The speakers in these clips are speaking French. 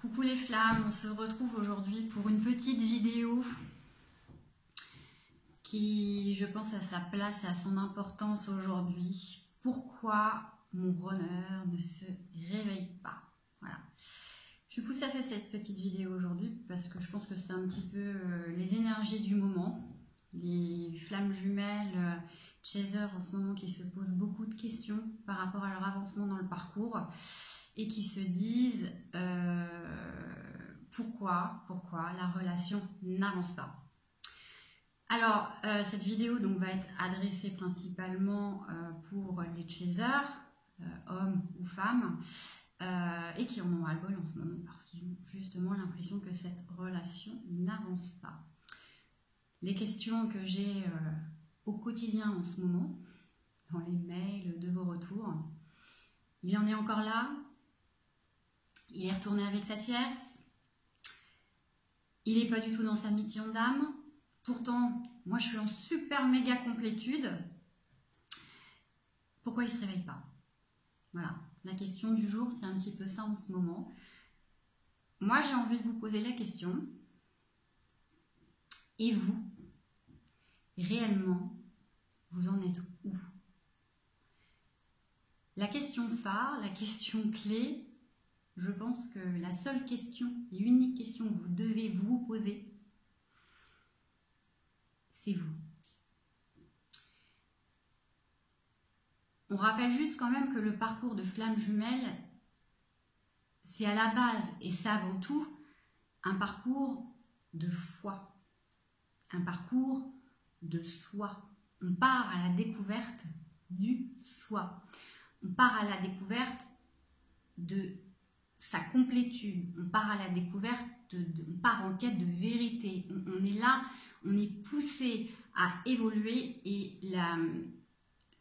Coucou les flammes, on se retrouve aujourd'hui pour une petite vidéo qui, je pense, a sa place et a son importance aujourd'hui. Pourquoi mon runner ne se réveille pas? Voilà. Je suis poussée à faire cette petite vidéo aujourd'hui parce que je pense que c'est un petit peu les énergies du moment, les flammes jumelles, chasers en ce moment qui se posent beaucoup de questions par rapport à leur avancement dans le parcours et qui se disent pourquoi la relation n'avance pas. Alors, cette vidéo donc, va être adressée principalement pour les chasers, hommes ou femmes, et qui en ont ras-le-bol en ce moment parce qu'ils ont justement l'impression que cette relation n'avance pas. Les questions que j'ai au quotidien en ce moment, dans les mails de vos retours, il en est encore là, il est retourné avec sa tierce, il n'est pas du tout dans sa mission d'âme, pourtant moi je suis en super méga complétude, pourquoi il ne se réveille pas? Voilà, la question du jour c'est un petit peu ça en ce moment. Moi j'ai envie de vous poser la question, et vous, réellement, vous en êtes où? La question phare, la question clé, je pense que la seule question et unique question que vous devez vous poser, c'est vous. On rappelle juste quand même que le parcours de flammes jumelles, c'est à la base, et ça avant tout, un parcours de foi, un parcours de soi. On part à la découverte du soi. On part à la découverte de sa complétude. On part à la découverte, on part en quête de vérité. On est là, on est poussé à évoluer et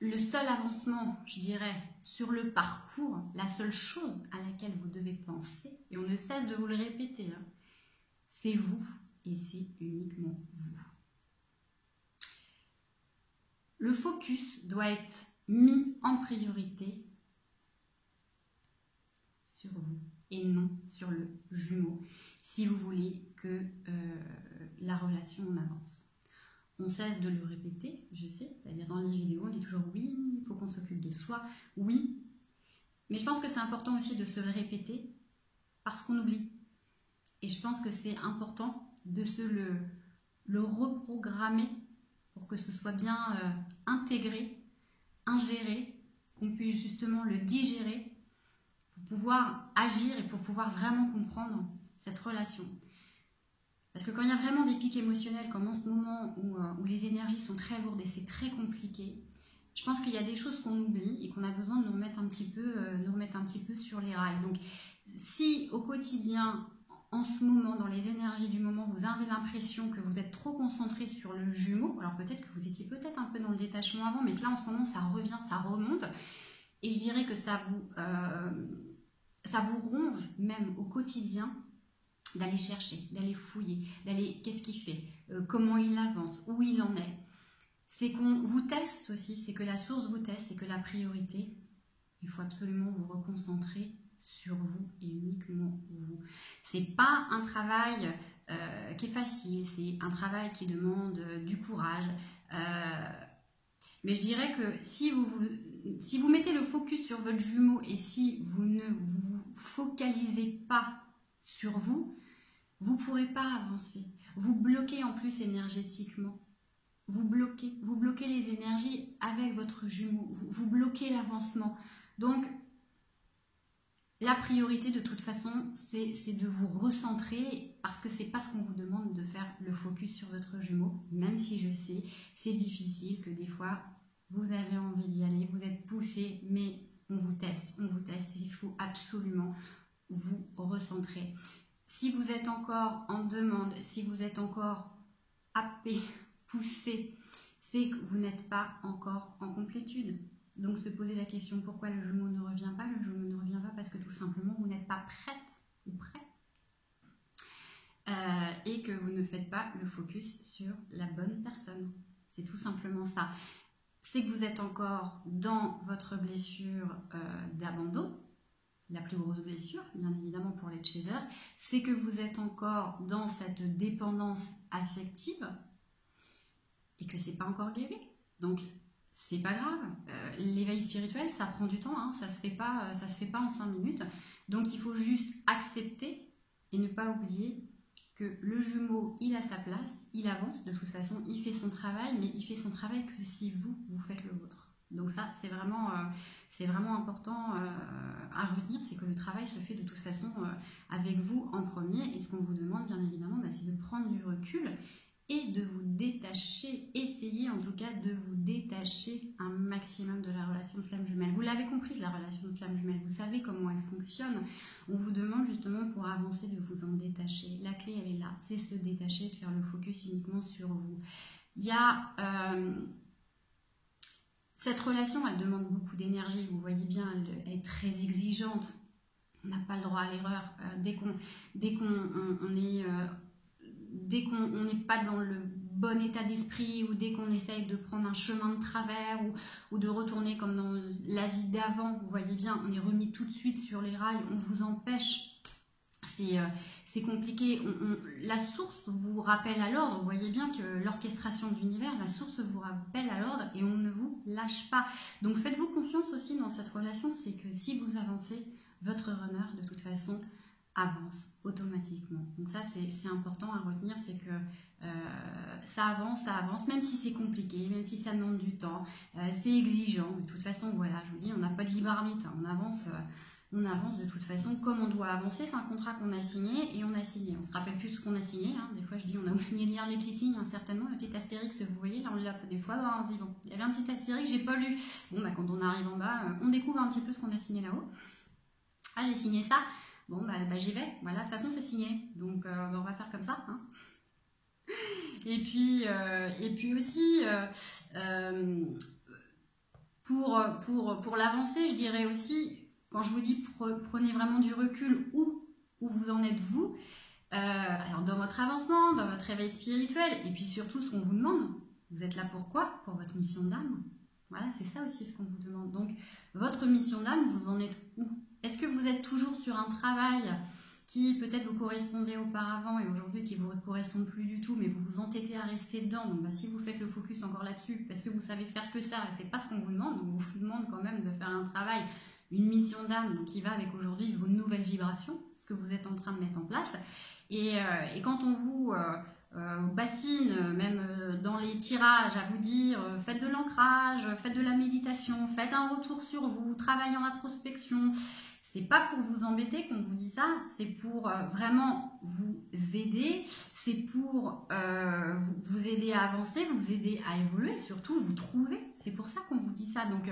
le seul avancement, je dirais, sur le parcours, la seule chose à laquelle vous devez penser, et on ne cesse de vous le répéter, hein, c'est vous et c'est uniquement vous. Le focus doit être mis en priorité sur vous et non sur le jumeau, si vous voulez que la relation en avance. On cesse de le répéter, je sais, c'est-à-dire dans les vidéos, on dit toujours oui, il faut qu'on s'occupe de soi, oui, mais je pense que c'est important aussi de se le répéter parce qu'on oublie. Et je pense que c'est important de se le reprogrammer pour que ce soit bien intégré, ingéré, qu'on puisse justement le digérer pour pouvoir agir et pour pouvoir vraiment comprendre cette relation. Parce que quand il y a vraiment des pics émotionnels, comme en ce moment où les énergies sont très lourdes et c'est très compliqué, je pense qu'il y a des choses qu'on oublie et qu'on a besoin de nous remettre un petit peu sur les rails. Donc si au quotidien, en ce moment, dans les énergies du moment, vous avez l'impression que vous êtes trop concentré sur le jumeau, alors peut-être que vous étiez peut-être un peu dans le détachement avant, mais que là en ce moment ça revient, ça remonte, et je dirais que ça vous ronge même au quotidien d'aller chercher, d'aller fouiller, d'aller qu'est-ce qu'il fait, comment il avance, où il en est. C'est qu'on vous teste aussi, c'est que la source vous teste et que la priorité, il faut absolument vous reconcentrer sur vous et uniquement vous. C'est pas un travail qui est facile, c'est un travail qui demande du courage. Mais je dirais que si vous mettez le focus sur votre jumeau et si vous ne vous focalisez pas sur vous, vous ne pourrez pas avancer. Vous bloquez en plus énergétiquement. Vous bloquez les énergies avec votre jumeau. Vous bloquez l'avancement. Donc, la priorité de toute façon, c'est de vous recentrer parce que c'est pas ce qu'on vous demande de faire le focus sur votre jumeau. Même si je sais, c'est difficile, que des fois, vous avez envie d'y aller, vous êtes poussé, mais on vous teste. Il faut absolument vous recentrer. Si vous êtes encore en demande, si vous êtes encore happé, poussé, c'est que vous n'êtes pas encore en complétude. Donc se poser la question pourquoi le jumeau ne revient pas. Le jumeau ne revient pas parce que tout simplement vous n'êtes pas prête ou prêt et que vous ne faites pas le focus sur la bonne personne. C'est tout simplement ça. C'est que vous êtes encore dans votre blessure d'abandon. la plus grosse blessure, bien évidemment pour les chasers, c'est que vous êtes encore dans cette dépendance affective et que c'est pas encore guéri. Donc c'est pas grave. L'éveil spirituel, ça prend du temps, hein, ça se fait pas en 5 minutes. Donc il faut juste accepter et ne pas oublier que le jumeau, il a sa place, il avance, de toute façon, il fait son travail, mais il fait son travail que si vous faites le vôtre. Donc ça, c'est vraiment important à retenir, c'est que le travail se fait de toute façon avec vous en premier. Et ce qu'on vous demande, bien évidemment, c'est de prendre du recul et de vous détacher, essayez en tout cas de vous détacher un maximum de la relation de flamme jumelle. Vous l'avez comprise, la relation de flamme jumelle, vous savez comment elle fonctionne. On vous demande justement pour avancer de vous en détacher. La clé, elle est là, c'est se détacher, de faire le focus uniquement sur vous. Il y a... cette relation, elle demande beaucoup d'énergie, vous voyez bien, elle est très exigeante. On n'a pas le droit à l'erreur. Dès qu'on n'est pas dans le bon état d'esprit ou dès qu'on essaye de prendre un chemin de travers ou de retourner comme dans la vie d'avant, vous voyez bien, on est remis tout de suite sur les rails, on vous empêche. C'est compliqué. La source vous rappelle à l'ordre. Vous voyez bien que l'orchestration de l'univers, la source vous rappelle à l'ordre et on ne vous lâche pas. Donc faites-vous confiance aussi dans cette relation. C'est que si vous avancez, votre runner, de toute façon, avance automatiquement. Donc ça, c'est important à retenir. C'est que ça avance, même si c'est compliqué, même si ça demande du temps. C'est exigeant. De toute façon, voilà, je vous dis, on n'a pas de libre arbitre. On avance de toute façon comme on doit avancer. C'est un contrat qu'on a signé et on a signé. On ne se rappelle plus de ce qu'on a signé. Hein. Des fois, je dis on a oublié de lire les petites lignes, hein, certainement. La petite astérix, vous voyez, là, on l'a des fois. On dit bon, il y avait un petit astérix, j'ai pas lu. Bon, quand on arrive en bas, on découvre un petit peu ce qu'on a signé là-haut. Ah, j'ai signé ça. Bon, j'y vais. Voilà, de toute façon, c'est signé. Donc, on va faire comme ça. Hein. Et puis aussi, pour l'avancée, je dirais aussi, quand je vous dis prenez vraiment du recul où vous en êtes vous, alors dans votre avancement, dans votre réveil spirituel, et puis surtout ce qu'on vous demande, vous êtes là pour quoi? Pour votre mission d'âme. Voilà, c'est ça aussi ce qu'on vous demande. Donc, votre mission d'âme, vous en êtes où? Est-ce que vous êtes toujours sur un travail qui peut-être vous correspondait auparavant et aujourd'hui qui ne vous correspond plus du tout, mais vous vous entêtez à rester dedans? Donc si vous faites le focus encore là-dessus, parce que vous savez faire que ça, c'est pas ce qu'on vous demande, on vous demande quand même de faire un travail, une mission d'âme, donc qui va avec aujourd'hui vos nouvelles vibrations, ce que vous êtes en train de mettre en place. Et quand on vous bassine, même dans les tirages, à vous dire faites de l'ancrage, faites de la méditation, faites un retour sur vous, travaillez en introspection, c'est pas pour vous embêter qu'on vous dit ça, c'est pour vraiment vous aider, c'est pour vous aider à avancer, vous aider à évoluer, surtout vous trouver. C'est pour ça qu'on vous dit ça. Donc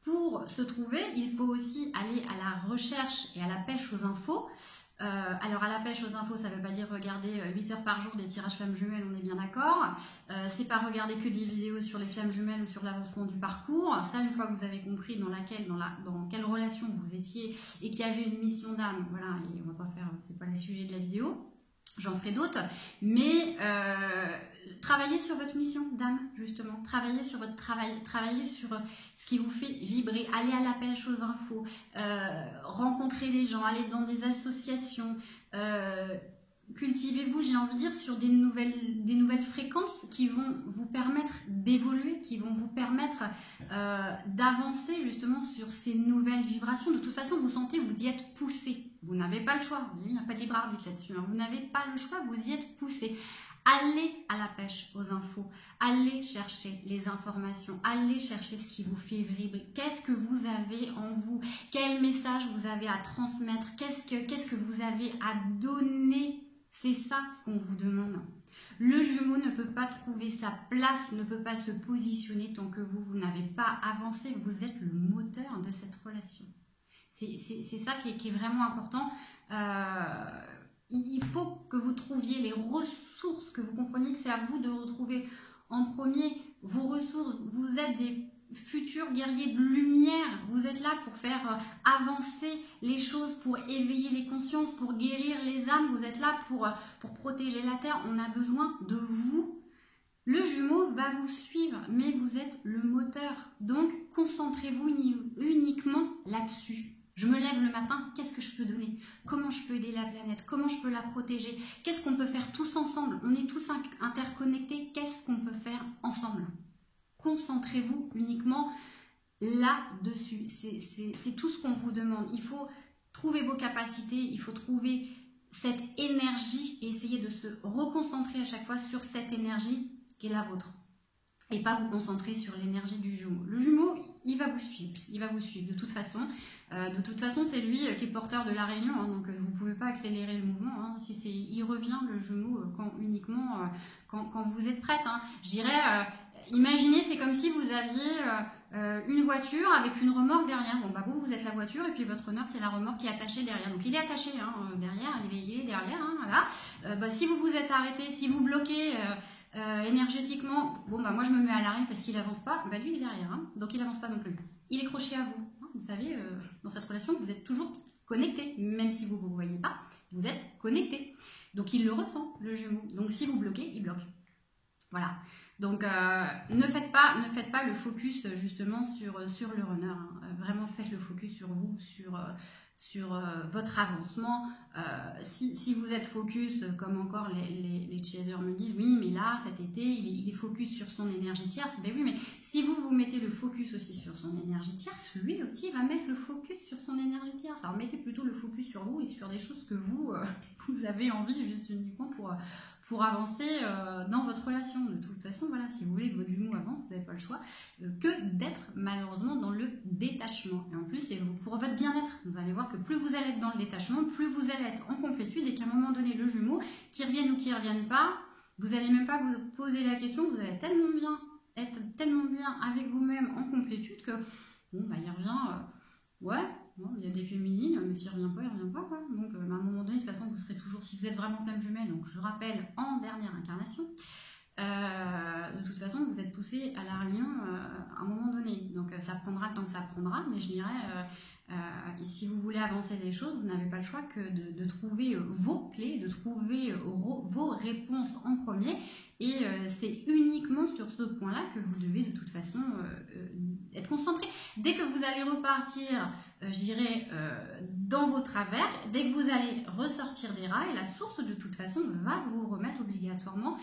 pour se trouver, il faut aussi aller à la recherche et à la pêche aux infos. Alors à la pêche aux infos, ça ne veut pas dire regarder 8 heures par jour des tirages flammes jumelles, on est bien d'accord. C'est pas regarder que des vidéos sur les flammes jumelles ou sur l'avancement du parcours. Ça, une fois que vous avez compris dans quelle relation vous étiez et qu'il y avait une mission d'âme, voilà, et on va pas faire, c'est pas le sujet de la vidéo, j'en ferai d'autres, mais travaillez sur votre mission d'âme, justement, travaillez sur votre travail, travaillez sur ce qui vous fait vibrer, allez à la pêche aux infos, rencontrez des gens, allez dans des associations, cultivez-vous, j'ai envie de dire, sur des nouvelles fréquences qui vont vous permettre d'évoluer, qui vont vous permettre d'avancer justement sur ces nouvelles vibrations. De toute façon, vous sentez, vous y êtes poussé. Vous n'avez pas le choix, il n'y a pas de libre arbitre là-dessus, hein. Vous n'avez pas le choix, vous y êtes poussé. Allez à la pêche aux infos, allez chercher les informations, allez chercher ce qui vous fait vibrer. Qu'est-ce que vous avez en vous? Quel message vous avez à transmettre? Qu'est-ce que vous avez à donner? C'est ça ce qu'on vous demande. Le jumeau ne peut pas trouver sa place, ne peut pas se positionner tant que vous n'avez pas avancé. Vous êtes le moteur de cette relation. C'est ça qui est vraiment important. Il faut que vous trouviez les ressources, que vous compreniez que c'est à vous de retrouver en premier vos ressources. Vous êtes des futurs guerriers de lumière. Vous êtes là pour faire avancer les choses, pour éveiller les consciences, pour guérir les âmes. Vous êtes là pour protéger la terre. On a besoin de vous. Le jumeau va vous suivre, mais vous êtes le moteur. Donc, concentrez-vous uniquement là-dessus. Je me lève le matin, qu'est-ce que je peux donner? Comment je peux aider la planète? Comment je peux la protéger? Qu'est-ce qu'on peut faire tous ensemble? On est tous interconnectés, qu'est-ce qu'on peut faire ensemble? Concentrez-vous uniquement là-dessus. C'est tout ce qu'on vous demande. Il faut trouver vos capacités, il faut trouver cette énergie et essayer de se reconcentrer à chaque fois sur cette énergie qui est la vôtre. Et pas vous concentrer sur l'énergie du jumeau. Le jumeau, il va vous suivre. Il va vous suivre de toute façon. C'est lui qui est porteur de la réunion. Hein, donc, vous ne pouvez pas accélérer le mouvement. Hein, il revient, le jumeau, uniquement quand vous êtes prête. Hein. Je dirais, imaginez, c'est comme si vous aviez une voiture avec une remorque derrière. Bon, bah vous êtes la voiture et puis votre honneur, c'est la remorque qui est attachée derrière. Donc, il est attaché derrière. Il est derrière. Hein, voilà. Si vous vous êtes arrêté, si vous bloquez... énergétiquement, bon bah moi je me mets à l'arrêt parce qu'il avance pas, bah lui il est derrière, hein, donc il avance pas non plus. Il est croché à vous. Hein, vous savez, dans cette relation, vous êtes toujours connecté, même si vous ne vous voyez pas, vous êtes connecté. Donc il le ressent, le jumeau. Donc si vous bloquez, il bloque. Voilà. Donc ne faites pas le focus justement sur le runner. Hein. Vraiment faites le focus sur vous, sur votre avancement. Si vous êtes focus, comme encore les chasers me disent, oui, mais là, cet été, il est focus sur son énergie tierce. Ben oui, mais si vous mettez le focus aussi sur son énergie tierce, lui aussi va mettre le focus sur son énergie tierce. Alors, mettez plutôt le focus sur vous et sur des choses que vous avez envie, juste uniquement pour avancer dans votre relation. De toute façon, voilà, si vous voulez que votre jumeau avance, vous n'avez pas le choix que d'être malheureusement dans le détachement. Et en plus, c'est pour votre bien-être. Vous allez voir que plus vous allez être dans le détachement, plus vous allez être en complétude et qu'à un moment donné, le jumeau, qui revienne ou qui ne revienne pas, vous n'allez même pas vous poser la question, vous allez être tellement bien avec vous-même en complétude que, bon, bah, il revient, ouais. Bon, il y a des féminines, mais s'il ne revient pas, il ne revient pas. Quoi. Donc, à un moment donné, de toute façon, vous serez toujours, si vous êtes vraiment flamme jumelle, donc je rappelle, en dernière incarnation, de toute façon, vous êtes poussé à la réunion à un moment donné. Donc, ça prendra le temps que ça prendra, mais je dirais, si vous voulez avancer les choses, vous n'avez pas le choix que de trouver vos clés, de trouver vos réponses en premier. Et c'est uniquement sur ce point-là que vous devez de toute façon être concentré. Dès que vous allez repartir, je dirais, dans vos travers, dès que vous allez ressortir des rails, la source de toute façon va vous remettre obligatoirement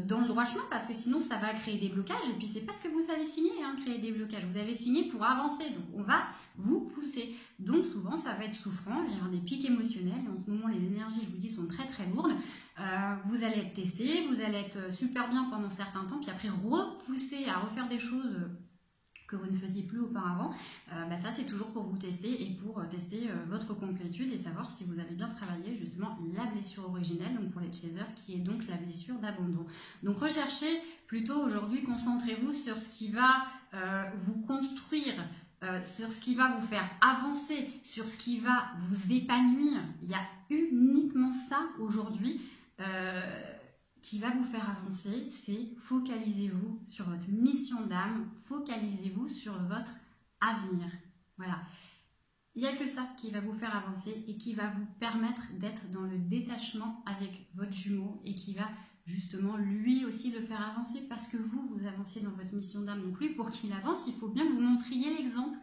dans le droit chemin parce que sinon ça va créer des blocages. Et puis c'est pas ce que vous avez signé, hein, créer des blocages. Vous avez signé pour avancer, donc on va vous pousser. Donc souvent ça va être souffrant, il y aura des pics émotionnels. Et en ce moment les énergies, je vous dis, sont très très lourdes. Vous allez être testé, vous allez être super bien pendant certains temps, puis après repoussé à refaire des choses que vous ne faisiez plus auparavant. Ça c'est toujours pour vous tester et pour tester votre complétude et savoir si vous avez bien travaillé justement la blessure originelle, donc pour les chasers, qui est donc la blessure d'abandon. Donc recherchez plutôt aujourd'hui, concentrez-vous sur ce qui va vous construire, sur ce qui va vous faire avancer, sur ce qui va vous épanouir. Il y a uniquement ça aujourd'hui qui va vous faire avancer, c'est focalisez-vous sur votre mission d'âme, focalisez-vous sur votre avenir. Voilà. Il n'y a que ça qui va vous faire avancer et qui va vous permettre d'être dans le détachement avec votre jumeau et qui va justement lui aussi le faire avancer parce que vous avancez dans votre mission d'âme. Donc lui, pour qu'il avance, il faut bien que vous montriez l'exemple.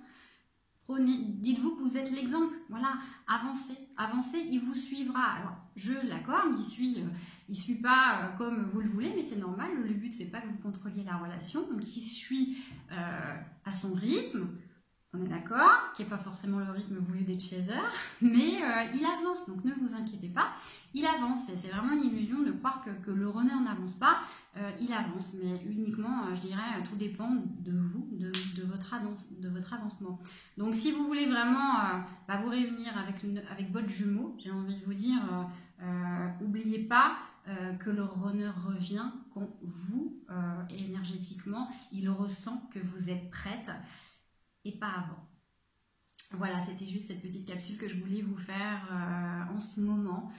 Dites-vous que vous êtes l'exemple, voilà, avancez, il vous suivra. Alors, je l'accorde, il suit pas comme vous le voulez, mais c'est normal, le but c'est pas que vous contrôliez la relation, donc il suit à son rythme, on est d'accord, qui n'est pas forcément le rythme voulu des chasers, mais il avance, donc ne vous inquiétez pas, il avance, c'est vraiment une illusion de croire que le runner n'avance pas, il avance, mais uniquement, je dirais, tout dépend de vous, de votre avancement. Donc si vous voulez vraiment vous réunir avec votre jumeau, j'ai envie de vous dire, n'oubliez pas que le runner revient quand vous, énergétiquement, il ressent que vous êtes prête et pas avant. Voilà, c'était juste cette petite capsule que je voulais vous faire en ce moment.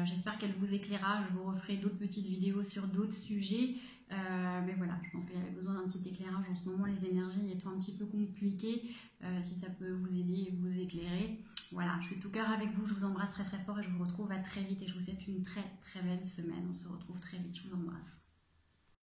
J'espère qu'elle vous éclairera. Je vous referai d'autres petites vidéos sur d'autres sujets. Mais voilà, je pense qu'il y avait besoin d'un petit éclairage en ce moment, les énergies étant un petit peu compliquées. Si ça peut vous aider et vous éclairer. Voilà, je suis tout cœur avec vous. Je vous embrasse très très fort et je vous retrouve à très vite. Et je vous souhaite une très très belle semaine. On se retrouve très vite. Je vous embrasse.